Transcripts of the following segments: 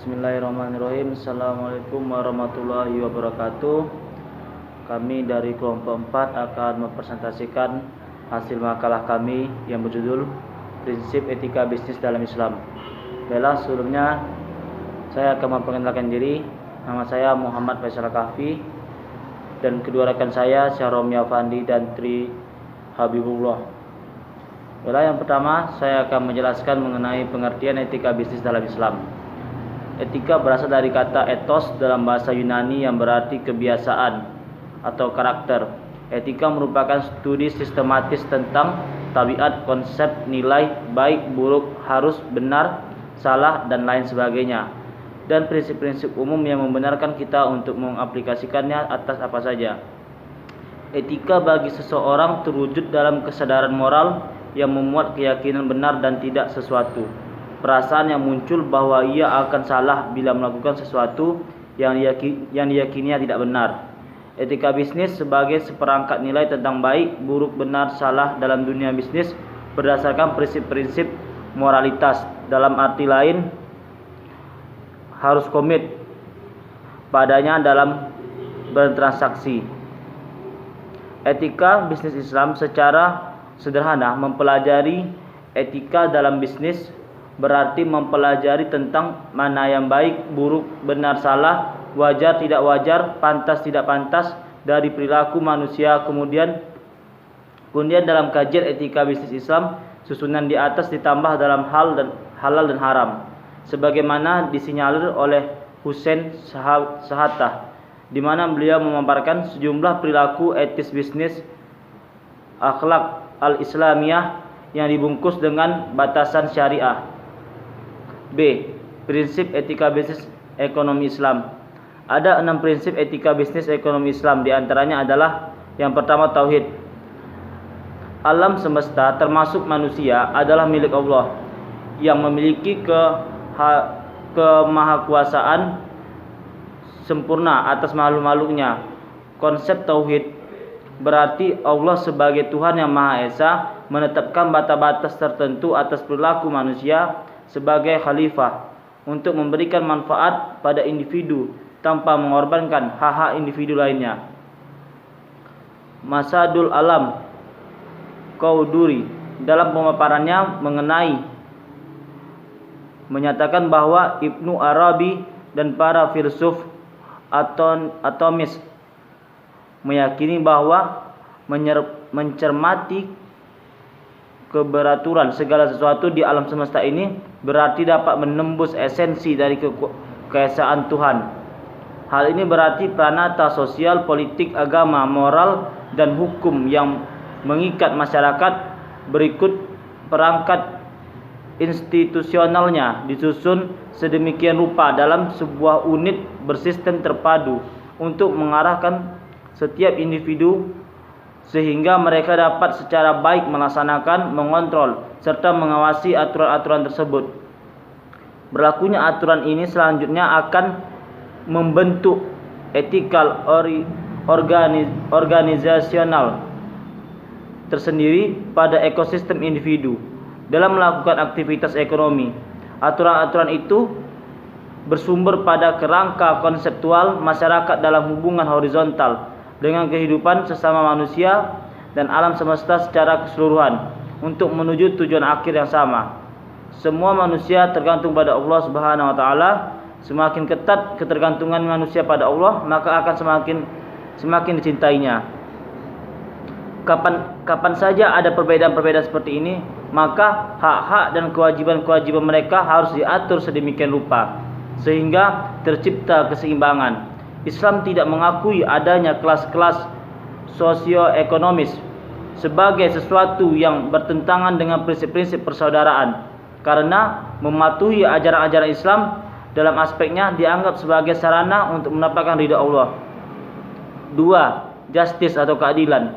Bismillahirrahmanirrahim. Assalamualaikum warahmatullahi wabarakatuh. Kami dari kelompok 4 akan mempresentasikan hasil makalah kami yang berjudul Prinsip Etika Bisnis dalam Islam. Baiklah, sebelumnya saya akan memperkenalkan diri. Nama saya Muhammad Faisal Kahfi dan kedua rekan saya Syahromi Afandi dan Tri Habibullah. Baiklah, yang pertama saya akan menjelaskan mengenai pengertian etika bisnis dalam Islam. Etika berasal dari kata ethos dalam bahasa Yunani yang berarti kebiasaan atau karakter. Etika merupakan studi sistematis tentang tabiat, konsep, nilai, baik, buruk, harus, benar, salah, dan lain sebagainya. Dan prinsip-prinsip umum yang membenarkan kita untuk mengaplikasikannya atas apa saja. Etika bagi seseorang terwujud dalam kesadaran moral yang memuat keyakinan benar dan tidak sesuatu. Perasaan yang muncul bahwa ia akan salah bila melakukan sesuatu yang diyakininya tidak benar. Etika bisnis sebagai seperangkat nilai tentang baik, buruk, benar, salah dalam dunia bisnis berdasarkan prinsip-prinsip moralitas. Dalam arti lain, harus komit padanya dalam bertransaksi. Etika bisnis Islam secara sederhana mempelajari etika dalam bisnis berarti mempelajari tentang mana yang baik, buruk, benar, salah, wajar, tidak wajar, pantas, tidak pantas dari perilaku manusia. Kemudian dalam kajian etika bisnis Islam, susunan di atas ditambah dalam halal dan haram, sebagaimana disinyalir oleh Hussein Sahatah, di mana beliau memaparkan sejumlah perilaku etis bisnis akhlak al-Islamiyah yang dibungkus dengan batasan syariah. B. Prinsip etika bisnis ekonomi Islam. Ada 6 prinsip etika bisnis ekonomi Islam. Di antaranya adalah yang pertama, tauhid. Alam semesta termasuk manusia adalah milik Allah yang memiliki kemahakuasaan sempurna atas makhluk-makhluknya. Konsep tauhid berarti Allah sebagai Tuhan yang Maha Esa menetapkan batas-batas tertentu atas perilaku manusia sebagai khalifah untuk memberikan manfaat pada individu tanpa mengorbankan hak-hak individu lainnya. Masadul Alam Qauduri dalam pemaparannya menyatakan bahwa Ibnu Arabi dan para filsuf atomis meyakini bahwa mencermati keberaturan segala sesuatu di alam semesta ini berarti dapat menembus esensi dari keesaan Tuhan. Hal ini berarti pranata sosial, politik, agama, moral, dan hukum yang mengikat masyarakat. Berikut perangkat institusionalnya disusun sedemikian rupa dalam sebuah unit bersistem terpadu untuk mengarahkan setiap individu sehingga mereka dapat secara baik melaksanakan, mengontrol, serta mengawasi aturan-aturan tersebut. Berlakunya aturan ini selanjutnya akan membentuk etikal organisasional tersendiri pada ekosistem individu dalam melakukan aktivitas ekonomi. Aturan-aturan itu bersumber pada kerangka konseptual masyarakat dalam hubungan horizontal dengan kehidupan sesama manusia dan alam semesta secara keseluruhan untuk menuju tujuan akhir yang sama. Semua manusia tergantung pada Allah Subhanahu wa taala. Semakin ketat ketergantungan manusia pada Allah, maka akan semakin dicintainya. Kapan saja ada perbedaan-perbedaan seperti ini, maka hak-hak dan kewajiban-kewajiban mereka harus diatur sedemikian rupa sehingga tercipta keseimbangan. Islam tidak mengakui adanya kelas-kelas sosioekonomis sebagai sesuatu yang bertentangan dengan prinsip-prinsip persaudaraan, karena mematuhi ajaran-ajaran Islam dalam aspeknya dianggap sebagai sarana untuk mendapatkan ridha Allah. 2. Justice atau keadilan.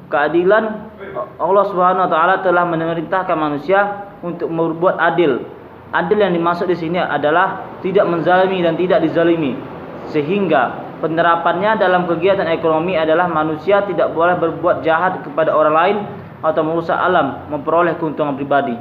Keadilan, Allah Subhanahu wa taala telah memerintahkan manusia untuk berbuat adil. Adil yang dimaksud di sini adalah tidak menzalimi dan tidak dizalimi. Sehingga penerapannya dalam kegiatan ekonomi adalah manusia tidak boleh berbuat jahat kepada orang lain atau merusak alam memperoleh keuntungan pribadi.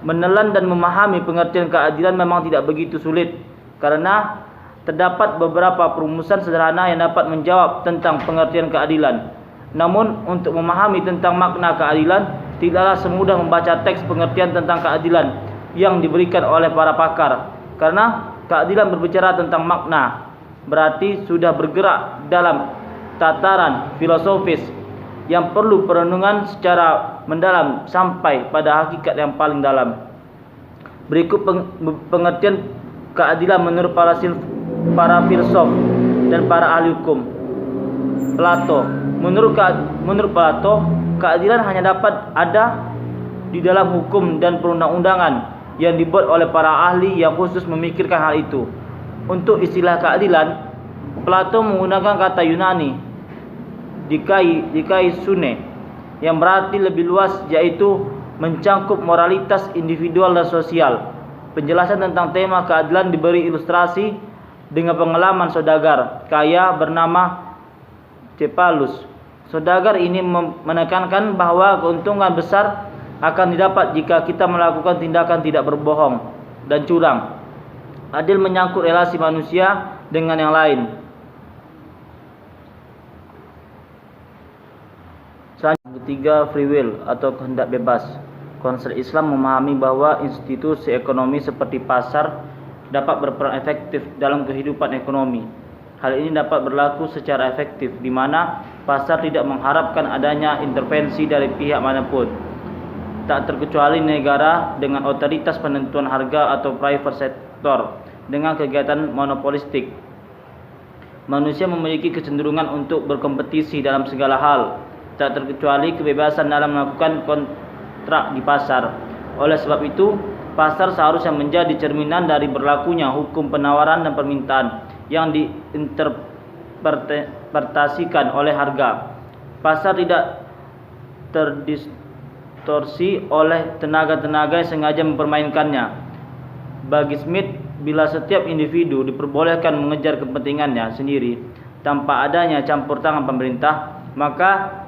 Menelan dan memahami pengertian keadilan memang tidak begitu sulit, karena terdapat beberapa perumusan sederhana yang dapat menjawab tentang pengertian keadilan. Namun, untuk memahami tentang makna keadilan, tidaklah semudah membaca teks pengertian tentang keadilan yang diberikan oleh para pakar, karena keadilan berbicara tentang makna, berarti sudah bergerak dalam tataran filosofis yang perlu perenungan secara mendalam sampai pada hakikat yang paling dalam. Berikut pengertian keadilan menurut para filsuf dan para ahli hukum. Plato. Menurut Plato, keadilan hanya dapat ada di dalam hukum dan perundang-undangan yang dibuat oleh para ahli yang khusus memikirkan hal itu. Untuk istilah keadilan, Plato menggunakan kata Yunani dikaisune, yang berarti lebih luas, yaitu mencangkup moralitas individual dan sosial. Penjelasan tentang tema keadilan diberi ilustrasi dengan pengalaman saudagar kaya bernama Cephalus. Saudagar ini menekankan bahwa keuntungan besar akan didapat jika kita melakukan tindakan tidak berbohong dan curang. Adil menyangkut relasi manusia dengan yang lain. Ketiga, free will atau kehendak bebas. Konsep Islam memahami bahwa institusi ekonomi seperti pasar dapat berperan efektif dalam kehidupan ekonomi. Hal ini dapat berlaku secara efektif di mana pasar tidak mengharapkan adanya intervensi dari pihak manapun, tak terkecuali negara dengan otoritas penentuan harga atau private sector dengan kegiatan monopolistik. Manusia memiliki kecenderungan untuk berkompetisi dalam segala hal, tak terkecuali kebebasan dalam melakukan kontrak di pasar. Oleh sebab itu, pasar seharusnya menjadi cerminan dari berlakunya hukum penawaran dan permintaan yang diinterpretasikan oleh harga. Pasar tidak terdistorsi oleh tenaga-tenaga yang sengaja mempermainkannya. Bagi Smith, bila setiap individu diperbolehkan mengejar kepentingannya sendiri tanpa adanya campur tangan pemerintah, maka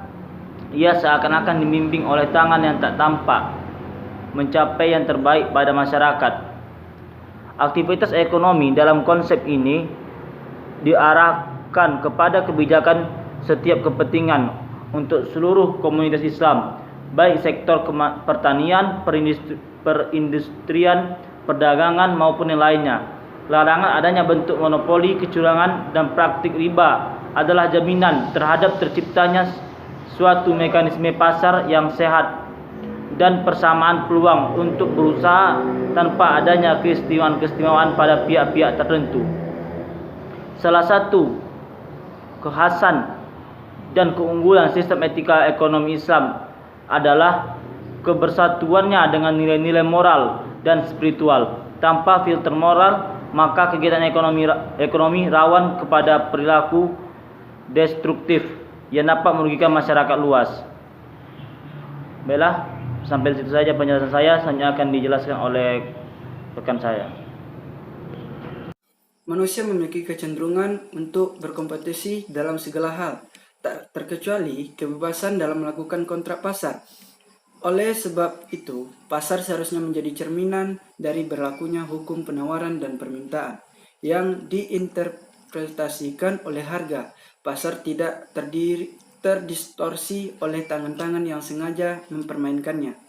ia seakan-akan dibimbing oleh tangan yang tak tampak mencapai yang terbaik pada masyarakat. Aktivitas ekonomi dalam konsep ini diarahkan kepada kebijakan setiap kepentingan untuk seluruh komunitas Islam, baik sektor pertanian, perindustrian, perdagangan maupun yang lainnya. Larangan adanya bentuk monopoli, kecurangan, dan praktik riba adalah jaminan terhadap terciptanya suatu mekanisme pasar yang sehat dan persamaan peluang untuk berusaha tanpa adanya keistimewaan pada pihak-pihak tertentu. Salah satu kekhasan dan keunggulan sistem etika ekonomi Islam adalah kebersatuannya dengan nilai-nilai moral dan spiritual. Tanpa filter moral, maka kegiatan ekonomi rawan kepada perilaku destruktif yang dapat merugikan masyarakat luas. Baiklah, sampai di situ saja penjelasan saya. Selanjutnya akan dijelaskan oleh rekan saya. Manusia memiliki kecenderungan untuk berkompetisi dalam segala hal, tak terkecuali kebebasan dalam melakukan kontrak pasar. Oleh sebab itu, pasar seharusnya menjadi cerminan dari berlakunya hukum penawaran dan permintaan yang diinterpretasikan oleh harga. Pasar tidak terdistorsi oleh tangan-tangan yang sengaja mempermainkannya.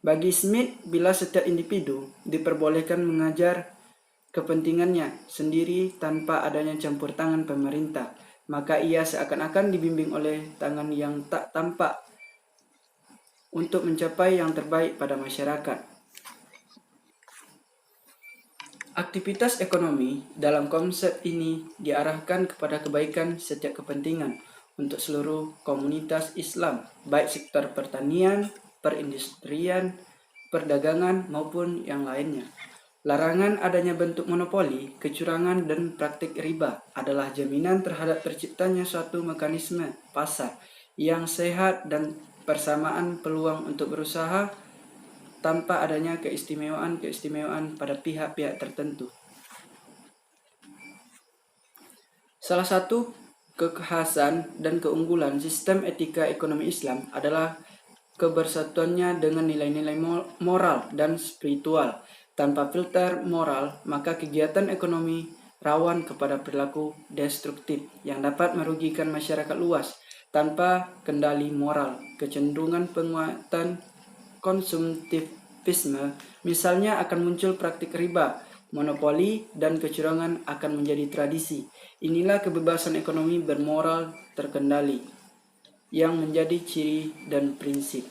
Bagi Smith, bila setiap individu diperbolehkan mengajar kepentingannya sendiri tanpa adanya campur tangan pemerintah, maka ia seakan-akan dibimbing oleh tangan yang tak tampak untuk mencapai yang terbaik pada masyarakat. Aktivitas ekonomi dalam konsep ini diarahkan kepada kebaikan setiap kepentingan untuk seluruh komunitas Islam, baik sektor pertanian, perindustrian, perdagangan maupun yang lainnya. Larangan adanya bentuk monopoli, kecurangan, dan praktik riba adalah jaminan terhadap terciptanya suatu mekanisme pasar yang sehat dan persamaan peluang untuk berusaha tanpa adanya keistimewaan pada pihak-pihak tertentu. Salah satu kekhasan dan keunggulan sistem etika ekonomi Islam adalah kebersatuannya dengan nilai-nilai moral dan spiritual. Tanpa filter moral, maka kegiatan ekonomi rawan kepada perilaku destruktif yang dapat merugikan masyarakat luas. Tanpa kendali moral, kecenderungan penguatan konsumtivisme, misalnya akan muncul praktik riba, monopoli, dan kecurangan akan menjadi tradisi. Inilah kebebasan ekonomi bermoral terkendali yang menjadi ciri dan prinsip.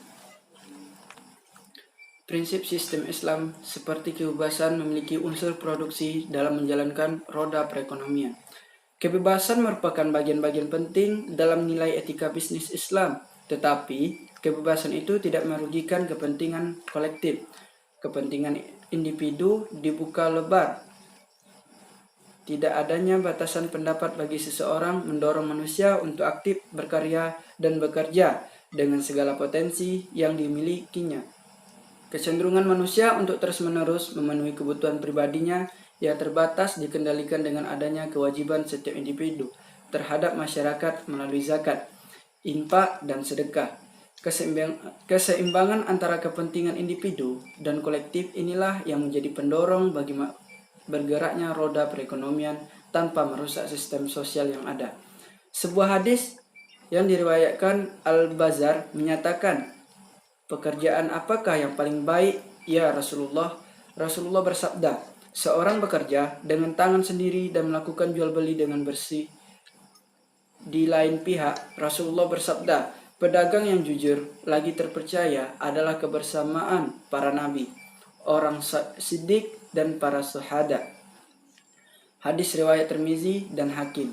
Prinsip sistem Islam seperti kebebasan memiliki unsur produksi dalam menjalankan roda perekonomian. Kebebasan merupakan bagian-bagian penting dalam nilai etika bisnis Islam, tetapi kebebasan itu tidak merugikan kepentingan kolektif. Kepentingan individu dibuka lebar. Tidak adanya batasan pendapat bagi seseorang mendorong manusia untuk aktif berkarya dan bekerja dengan segala potensi yang dimilikinya. Kecenderungan manusia untuk terus-menerus memenuhi kebutuhan pribadinya yang terbatas dikendalikan dengan adanya kewajiban setiap individu terhadap masyarakat melalui zakat, infak, dan sedekah. Keseimbangan antara kepentingan individu dan kolektif inilah yang menjadi pendorong bagi bergeraknya roda perekonomian tanpa merusak sistem sosial yang ada. Sebuah hadis yang diriwayatkan Al-Bazar menyatakan, "Pekerjaan apakah yang paling baik, ya Rasulullah?" Rasulullah bersabda, "Seorang bekerja dengan tangan sendiri dan melakukan jual beli dengan bersih." Di lain pihak, Rasulullah bersabda, "Pedagang yang jujur lagi terpercaya adalah kebersamaan para nabi, orang siddiq, dan para syuhada." Hadis riwayat Tirmizi dan Hakim.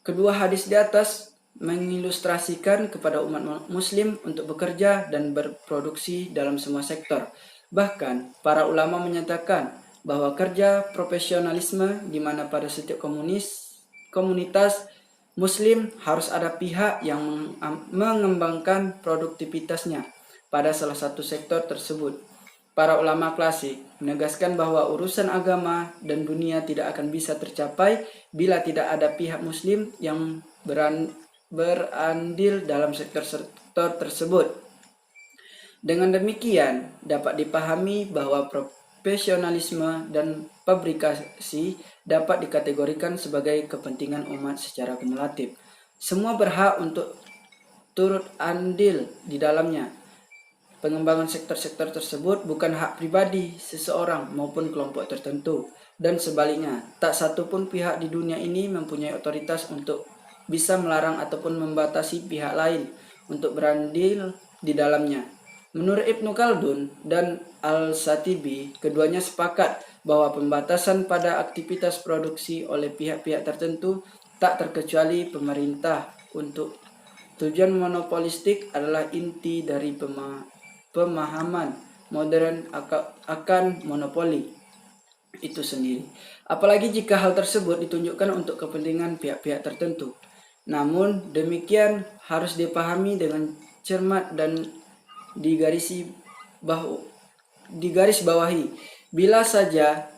Kedua hadis di atas mengilustrasikan kepada umat muslim untuk bekerja dan berproduksi dalam semua sektor. Bahkan, para ulama menyatakan bahwa kerja profesionalisme di mana pada setiap komunitas muslim harus ada pihak yang mengembangkan produktivitasnya pada salah satu sektor tersebut. Para ulama klasik menegaskan bahwa urusan agama dan dunia tidak akan bisa tercapai bila tidak ada pihak muslim yang berandil dalam sektor-sektor tersebut. Dengan demikian, dapat dipahami bahwa profesionalisme dan pabrikasi dapat dikategorikan sebagai kepentingan umat secara kumulatif. Semua berhak untuk turut andil di dalamnya. Pengembangan sektor-sektor tersebut bukan hak pribadi seseorang maupun kelompok tertentu, dan sebaliknya, tak satu pun pihak di dunia ini mempunyai otoritas untuk bisa melarang ataupun membatasi pihak lain untuk berandil di dalamnya. Menurut Ibnu Khaldun dan Al-Shatibi, keduanya sepakat bahwa pembatasan pada aktivitas produksi oleh pihak-pihak tertentu, tak terkecuali pemerintah, untuk tujuan monopolistik adalah inti dari pemahaman modern akan monopoli itu sendiri. Apalagi jika hal tersebut ditunjukkan untuk kepentingan pihak-pihak tertentu. Namun demikian harus dipahami dengan cermat dan digaris bawahi. Bila saja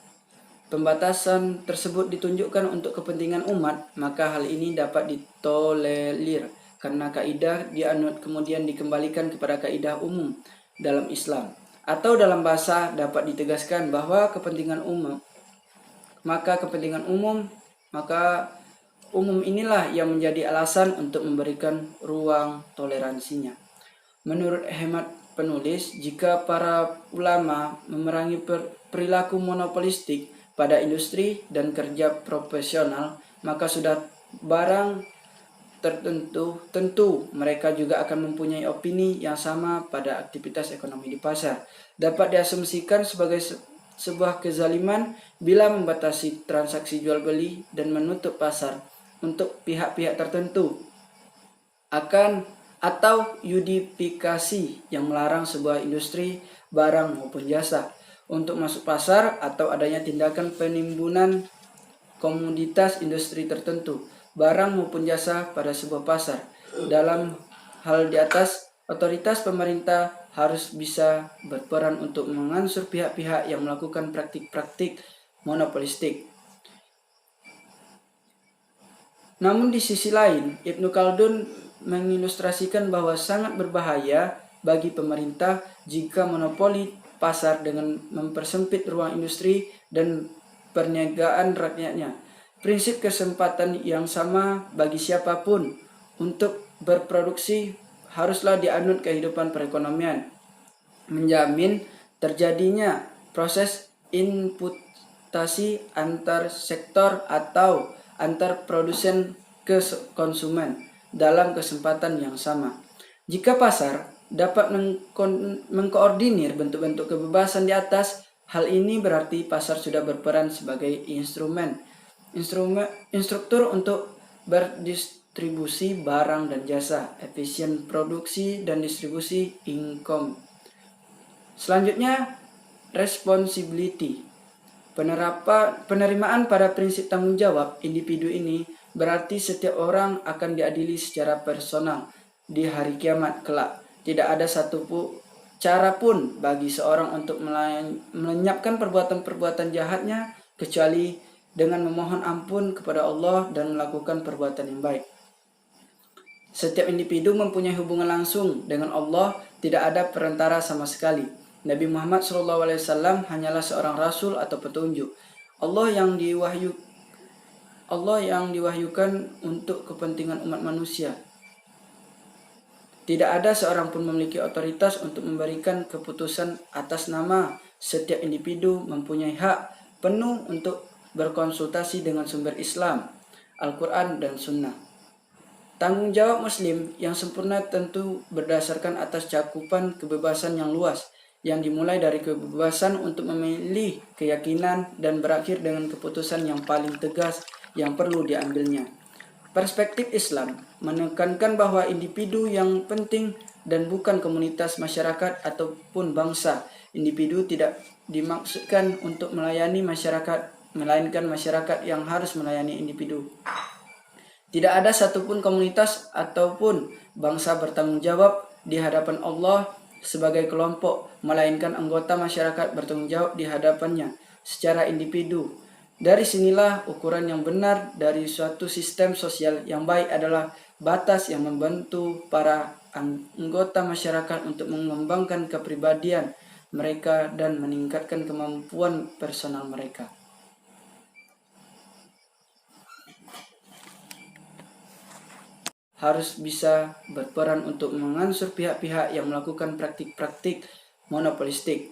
pembatasan tersebut ditunjukkan untuk kepentingan umat, maka hal ini dapat ditolerir karena kaidah dianut kemudian dikembalikan kepada kaidah umum dalam Islam. Atau dalam bahasa dapat ditegaskan bahwa kepentingan umum inilah yang menjadi alasan untuk memberikan ruang toleransinya. Menurut hemat penulis, jika para ulama memerangi perilaku monopolistik pada industri dan kerja profesional, maka sudah barang tentu mereka juga akan mempunyai opini yang sama pada aktivitas ekonomi di pasar. Dapat diasumsikan sebagai sebuah kezaliman bila membatasi transaksi jual beli dan menutup pasar untuk pihak-pihak tertentu atau yudifikasi yang melarang sebuah industri, barang maupun jasa untuk masuk pasar, atau adanya tindakan penimbunan komoditas industri tertentu, barang maupun jasa pada sebuah pasar. Dalam hal di atas, otoritas pemerintah harus bisa berperan untuk mengansur pihak-pihak yang melakukan praktik-praktik monopolistik. Namun di sisi lain, Ibnu Khaldun mengilustrasikan bahwa sangat berbahaya bagi pemerintah jika monopoli pasar dengan mempersempit ruang industri dan perniagaan rakyatnya. Prinsip kesempatan yang sama bagi siapapun untuk berproduksi haruslah dianut kehidupan perekonomian, menjamin terjadinya proses inputasi antar sektor atau antar produsen ke konsumen dalam kesempatan yang sama. Jika pasar dapat mengkoordinir bentuk-bentuk kebebasan di atas, hal ini berarti pasar sudah berperan sebagai instruktur untuk berdistribusi barang dan jasa, efisien produksi dan distribusi income. Selanjutnya, responsibility. Penerimaan pada prinsip tanggung jawab individu ini berarti setiap orang akan diadili secara personal di hari kiamat kelak. Tidak ada satu cara pun bagi seorang untuk melenyapkan perbuatan-perbuatan jahatnya kecuali dengan memohon ampun kepada Allah dan melakukan perbuatan yang baik. Setiap individu mempunyai hubungan langsung dengan Allah, tidak ada perantara sama sekali. Nabi Muhammad SAW hanyalah seorang rasul atau petunjuk Allah yang diwahyukan untuk kepentingan umat manusia. Tidak ada seorang pun memiliki otoritas untuk memberikan keputusan atas nama. Setiap individu mempunyai hak penuh untuk berkonsultasi dengan sumber Islam, Al-Quran dan Sunnah. Tanggung jawab Muslim yang sempurna tentu berdasarkan atas cakupan kebebasan yang luas, yang dimulai dari kebebasan untuk memilih keyakinan dan berakhir dengan keputusan yang paling tegas yang perlu diambilnya. Perspektif Islam menekankan bahwa individu yang penting dan bukan komunitas masyarakat ataupun bangsa. Individu tidak dimaksudkan untuk melayani masyarakat, melainkan masyarakat yang harus melayani individu. Tidak ada satupun komunitas ataupun bangsa bertanggung jawab di hadapan Allah sebagai kelompok, melainkan anggota masyarakat bertanggung jawab di hadapannya secara individu. Dari sinilah ukuran yang benar dari suatu sistem sosial yang baik adalah batas yang membantu para anggota masyarakat untuk mengembangkan kepribadian mereka dan meningkatkan kemampuan personal mereka. Harus bisa berperan untuk mengansur pihak-pihak yang melakukan praktik-praktik monopolistik.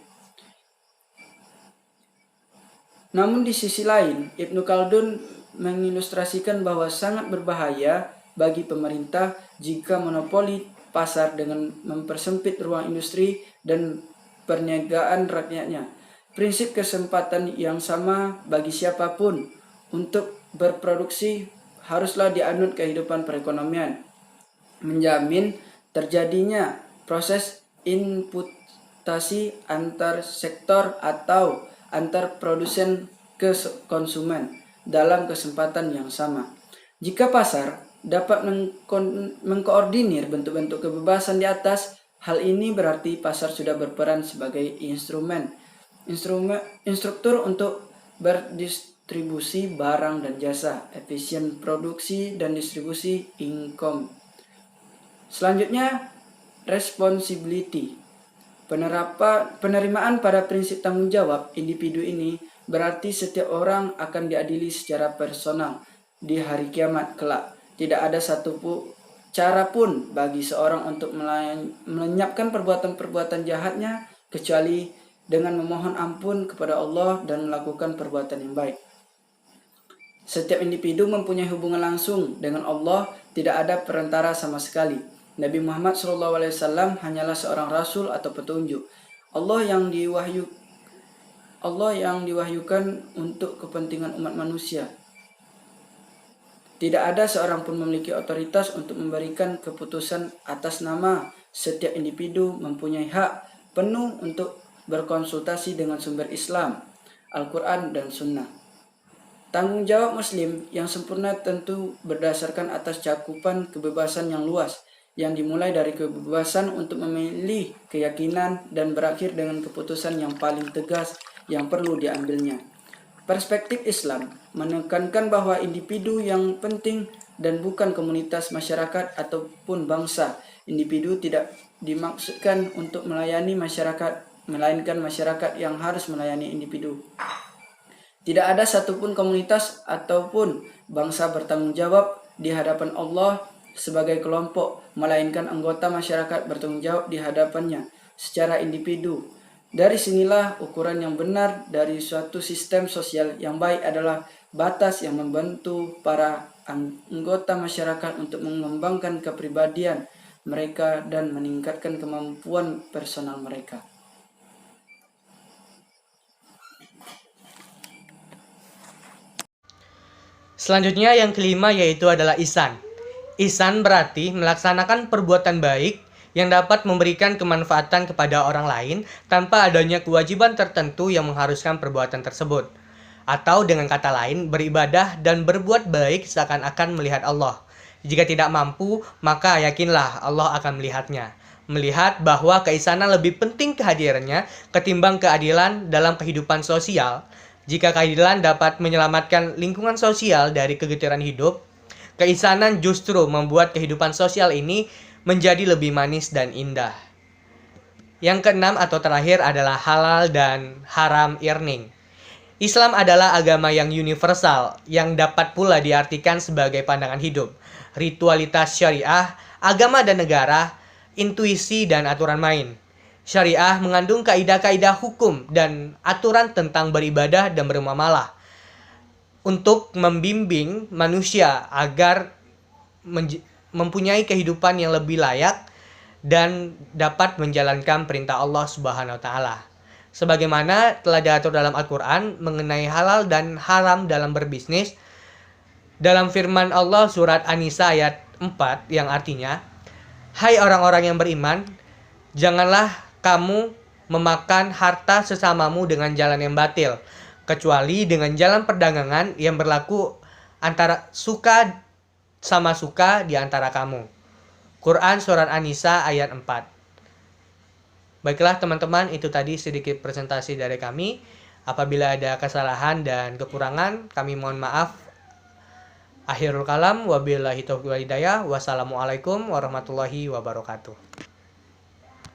Namun di sisi lain, Ibnu Khaldun mengilustrasikan bahwa sangat berbahaya bagi pemerintah jika monopoli pasar dengan mempersempit ruang industri dan perniagaan rakyatnya. Prinsip kesempatan yang sama bagi siapapun untuk berproduksi haruslah dianut kehidupan perekonomian, menjamin terjadinya proses inputasi antar sektor atau antar produsen ke konsumen dalam kesempatan yang sama. Jika pasar dapat mengkoordinir bentuk-bentuk kebebasan di atas, hal ini berarti pasar sudah berperan sebagai instruktur untuk berdistribusi barang dan jasa, efisien produksi dan distribusi income. Selanjutnya, responsibility. Penerimaan pada prinsip tanggung jawab individu ini berarti setiap orang akan diadili secara personal di hari kiamat kelak. Tidak ada satu cara pun bagi seorang untuk melenyapkan perbuatan-perbuatan jahatnya kecuali dengan memohon ampun kepada Allah dan melakukan perbuatan yang baik. Setiap individu mempunyai hubungan langsung dengan Allah, tidak ada perantara sama sekali. Nabi Muhammad SAW hanyalah seorang rasul atau petunjuk Allah yang diwahyukan untuk kepentingan umat manusia. Tidak ada seorang pun memiliki otoritas untuk memberikan keputusan atas nama. Setiap individu mempunyai hak penuh untuk berkonsultasi dengan sumber Islam, Al-Quran dan Sunnah. Tanggung jawab Muslim yang sempurna tentu berdasarkan atas cakupan kebebasan yang luas, yang dimulai dari kebebasan untuk memilih keyakinan dan berakhir dengan keputusan yang paling tegas yang perlu diambilnya. Perspektif Islam menekankan bahwa individu yang penting dan bukan komunitas masyarakat ataupun bangsa. Individu tidak dimaksudkan untuk melayani masyarakat, melainkan masyarakat yang harus melayani individu. Tidak ada satupun komunitas ataupun bangsa bertanggung jawab di hadapan Allah sebagai kelompok, melainkan anggota masyarakat bertanggung jawab di hadapannya secara individu. Dari sinilah ukuran yang benar dari suatu sistem sosial yang baik adalah batas yang membantu para anggota masyarakat untuk mengembangkan kepribadian mereka dan meningkatkan kemampuan personal mereka. Selanjutnya yang kelima yaitu adalah ihsan. Ihsan berarti melaksanakan perbuatan baik yang dapat memberikan kemanfaatan kepada orang lain tanpa adanya kewajiban tertentu yang mengharuskan perbuatan tersebut. Atau dengan kata lain, beribadah dan berbuat baik seakan-akan melihat Allah. Jika tidak mampu, maka yakinlah Allah akan melihatnya. Melihat bahwa keisanan lebih penting kehadirannya ketimbang keadilan dalam kehidupan sosial. Jika keadilan dapat menyelamatkan lingkungan sosial dari kegetiran hidup, keisanan justru membuat kehidupan sosial ini menjadi lebih manis dan indah. Yang keenam atau terakhir adalah halal dan haram earning. Islam adalah agama yang universal, yang dapat pula diartikan sebagai pandangan hidup, ritualitas syariah, agama dan negara, intuisi dan aturan main. Syariah mengandung kaidah-kaidah hukum dan aturan tentang beribadah dan bermuamalah untuk membimbing manusia agar mempunyai kehidupan yang lebih layak dan dapat menjalankan perintah Allah Subhanahu wa taala. Sebagaimana telah diatur dalam Al-Qur'an mengenai halal dan haram dalam berbisnis dalam firman Allah surat An-Nisa ayat 4 yang artinya, "Hai orang-orang yang beriman, janganlah kamu memakan harta sesamamu dengan jalan yang batil, kecuali dengan jalan perdagangan yang berlaku antara suka sama suka di antara kamu." Quran surat An-Nisa ayat 4. Baiklah teman-teman, itu tadi sedikit presentasi dari kami. Apabila ada kesalahan dan kekurangan, kami mohon maaf. Akhirul kalam, wabillahi taufiq wal hidayah. Wassalamualaikum warahmatullahi wabarakatuh.